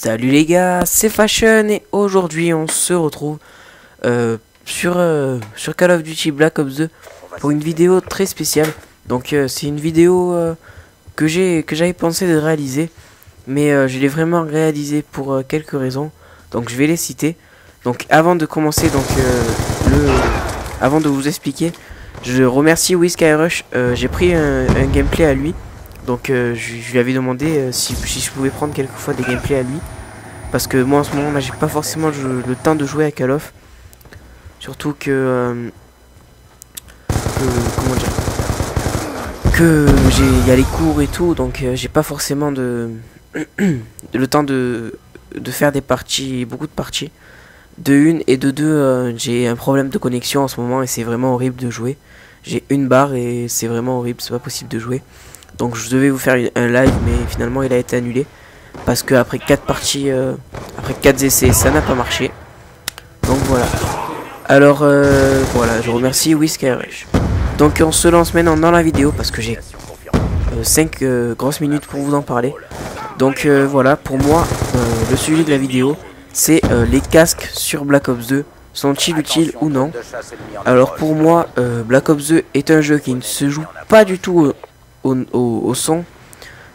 Salut les gars, c'est Fashion et aujourd'hui on se retrouve sur Call of Duty Black Ops 2 pour une vidéo très spéciale. Donc c'est une vidéo que j'avais pensé de réaliser, mais je l'ai vraiment réalisée pour quelques raisons. Donc je vais les citer. Donc avant de commencer, avant de vous expliquer, je remercie WizKyRush. J'ai pris un gameplay à lui. Donc je lui avais demandé si je pouvais prendre quelquefois des gameplays à lui. Parce que moi en ce moment là j'ai pas forcément le temps de jouer à Call of. Surtout comment dire, il y a les cours et tout, donc j'ai pas forcément le temps de faire des parties, beaucoup de parties. De une et de deux, j'ai un problème de connexion en ce moment et c'est vraiment horrible de jouer. J'ai une barre et c'est vraiment horrible, c'est pas possible de jouer. Donc je devais vous faire un live, mais finalement il a été annulé. Parce que après 4 parties, après 4 essais, ça n'a pas marché. Donc voilà. Alors voilà, je remercie WizKyRush. Donc on se lance maintenant dans la vidéo parce que j'ai 5 grosses minutes pour vous en parler. Donc voilà, pour moi, le sujet de la vidéo, c'est les casques sur Black Ops 2. Sont-ils utiles ou non? Alors pour moi, Black Ops 2 est un jeu qui ne se joue pas du tout au son.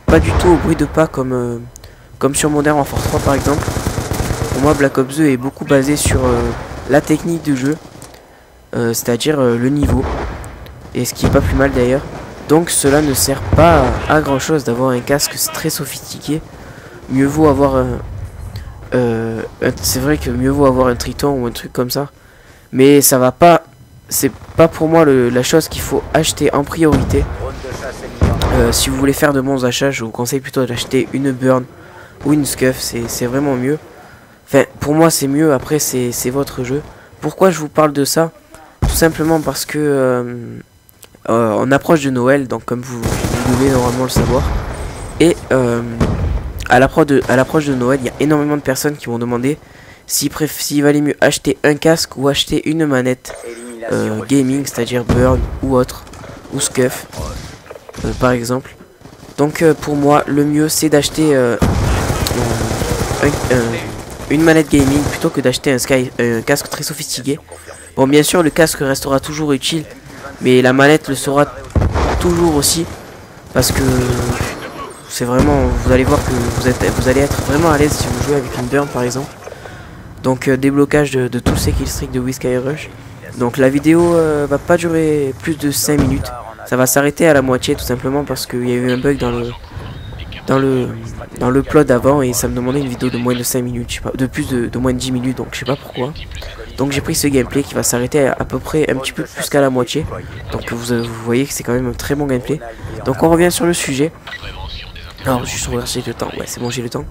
Pas du tout au bruit de pas comme sur Modern Warfare 3 par exemple. Pour moi Black Ops 2 est beaucoup basé sur la technique de jeu, c'est-à-dire le niveau, et ce qui est pas plus mal d'ailleurs. Donc cela ne sert pas à grand chose d'avoir un casque très sophistiqué. Mieux vaut avoir c'est vrai que mieux vaut avoir un Triton ou un truc comme ça, mais ça va pas, c'est pas pour moi la chose qu'il faut acheter en priorité. Si vous voulez faire de bons achats, je vous conseille plutôt d'acheter une Burn ou une Scuff, c'est vraiment mieux. Enfin, pour moi c'est mieux, après c'est votre jeu. Pourquoi je vous parle de ça? Tout simplement parce que on approche de Noël, donc comme vous devez normalement le savoir. Et à l'approche de Noël, il y a énormément de personnes qui vont demander s'il valait mieux acheter un casque ou acheter une manette gaming, c'est-à-dire Burn ou autre, ou Scuff. Par exemple. Donc pour moi le mieux c'est d'acheter une manette gaming plutôt que d'acheter un casque très sophistiqué. Bon, bien sûr le casque restera toujours utile, mais la manette le sera toujours aussi, parce que c'est vraiment, vous allez voir que vous allez être vraiment à l'aise si vous jouez avec une Burn par exemple. Donc déblocage de tout le kill streak de WizKyRush. Donc la vidéo va pas durer plus de 5 minutes. Ça va s'arrêter à la moitié tout simplement parce qu'il y a eu un bug dans le plot d'avant et ça me demandait une vidéo de moins de 5 minutes, je sais pas, de moins de 10 minutes, donc je sais pas pourquoi. Donc j'ai pris ce gameplay qui va s'arrêter à peu près un petit peu plus qu'à la moitié. Donc vous voyez que c'est quand même un très bon gameplay. Donc on revient sur le sujet. Alors juste regarder le temps, ouais c'est bon, j'ai le temps.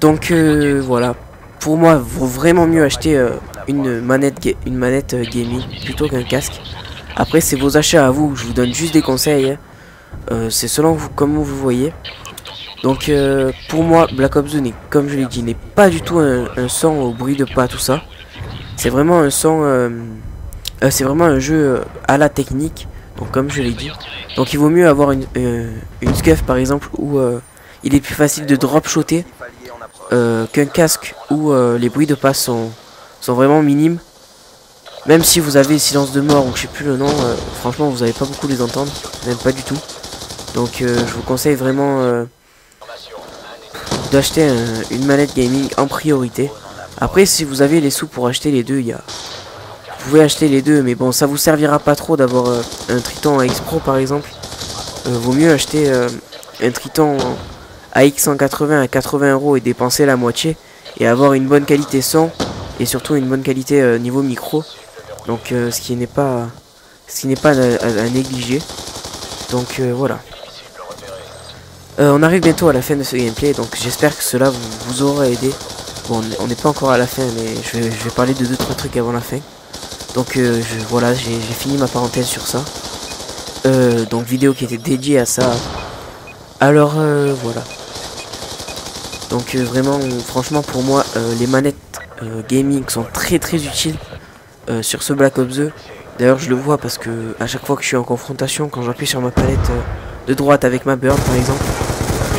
Donc voilà, pour moi vaut vraiment mieux acheter une manette gaming plutôt qu'un casque. Après c'est vos achats à vous, je vous donne juste des conseils, hein. C'est selon vous, comme vous voyez. Donc pour moi Black Ops 2 comme je l'ai dit, n'est pas du tout un son au bruit de pas, tout ça. C'est vraiment un son, c'est vraiment un jeu à la technique, donc comme je l'ai dit. Donc il vaut mieux avoir une Scuff par exemple où il est plus facile de drop shotter qu'un casque où les bruits de pas sont vraiment minimes. Même si vous avez silence de mort ou je sais plus le nom, franchement vous n'allez pas beaucoup les entendre, même pas du tout. Donc je vous conseille vraiment d'acheter une manette gaming en priorité. Après si vous avez les sous pour acheter les deux, vous pouvez acheter les deux, mais bon ça vous servira pas trop d'avoir un Triton AX Pro par exemple. Vaut mieux acheter un Triton AX 180 à 80 € et dépenser la moitié et avoir une bonne qualité son et surtout une bonne qualité niveau micro. Donc ce qui n'est pas à négliger. Donc voilà. On arrive bientôt à la fin de ce gameplay, donc j'espère que cela vous aura aidé. Bon, on n'est pas encore à la fin, mais je vais parler de 2-3 trucs avant la fin. Donc voilà, j'ai fini ma parenthèse sur ça. Donc vidéo qui était dédiée à ça. Alors voilà. Donc vraiment, franchement pour moi, les manettes gaming sont très utiles sur ce Black Ops 2. D'ailleurs je le vois parce que à chaque fois que je suis en confrontation, quand j'appuie sur ma palette de droite avec ma Burn par exemple,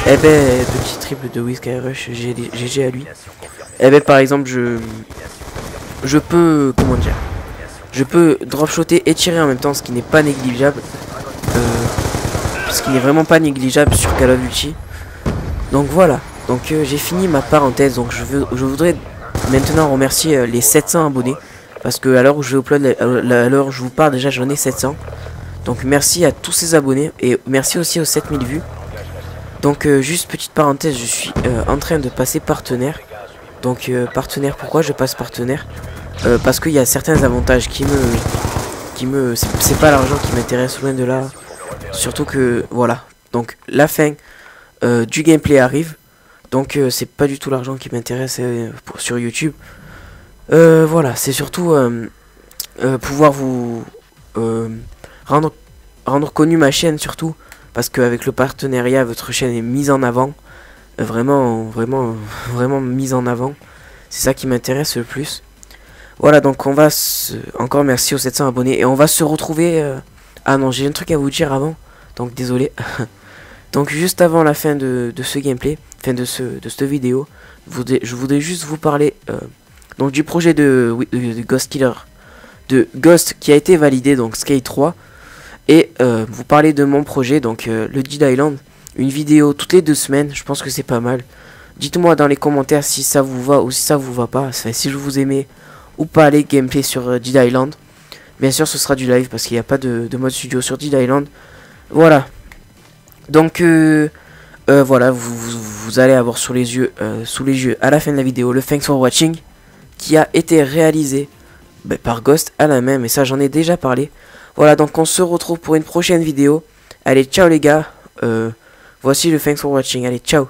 Eh ben, petit triple de Whiskey Rush, GG à lui. Eh ben, par exemple, je peux, comment dire, je peux drop-shotter et tirer en même temps, ce qui n'est pas négligeable. Ce qui n'est vraiment pas négligeable sur Call of Duty. Donc voilà, donc j'ai fini ma parenthèse. Donc je voudrais maintenant remercier les 700 abonnés. Parce que à l'heure où je upload, à l'heure où je vous parle, déjà j'en ai 700. Donc merci à tous ces abonnés. Et merci aussi aux 7000 vues. Donc juste petite parenthèse, je suis en train de passer partenaire. Donc partenaire, pourquoi je passe partenaire? Parce qu'il y a certains avantages c'est pas l'argent qui m'intéresse, loin de là. Surtout que voilà, donc la fin du gameplay arrive. Donc c'est pas du tout l'argent qui m'intéresse sur YouTube. Voilà, c'est surtout pouvoir vous rendre connu ma chaîne, surtout parce qu'avec le partenariat votre chaîne est mise en avant, vraiment mise en avant. C'est ça qui m'intéresse le plus. Voilà, donc on va encore merci aux 700 abonnés et on va se retrouver. Ah non, j'ai un truc à vous dire avant, donc désolé. Donc juste avant la fin de ce gameplay, fin de cette vidéo, je voudrais juste vous parler donc du projet de Ghost Killer, de Ghost qui a été validé, donc Skate 3, et vous parler de mon projet, donc le Dead Island, une vidéo toutes les 2 semaines. Je pense que c'est pas mal. Dites-moi dans les commentaires si ça vous va ou si ça vous va pas, enfin, si je vous aimais ou pas les gameplays sur Dead Island. Bien sûr ce sera du live parce qu'il n'y a pas de mode studio sur Dead Island. Voilà. Donc voilà, vous allez avoir sous les yeux à la fin de la vidéo le Thanks for Watching qui a été réalisé par Ghost à la main, mais ça j'en ai déjà parlé. Voilà, donc on se retrouve pour une prochaine vidéo. Allez, ciao les gars, voici le Thanks for Watching, allez, ciao.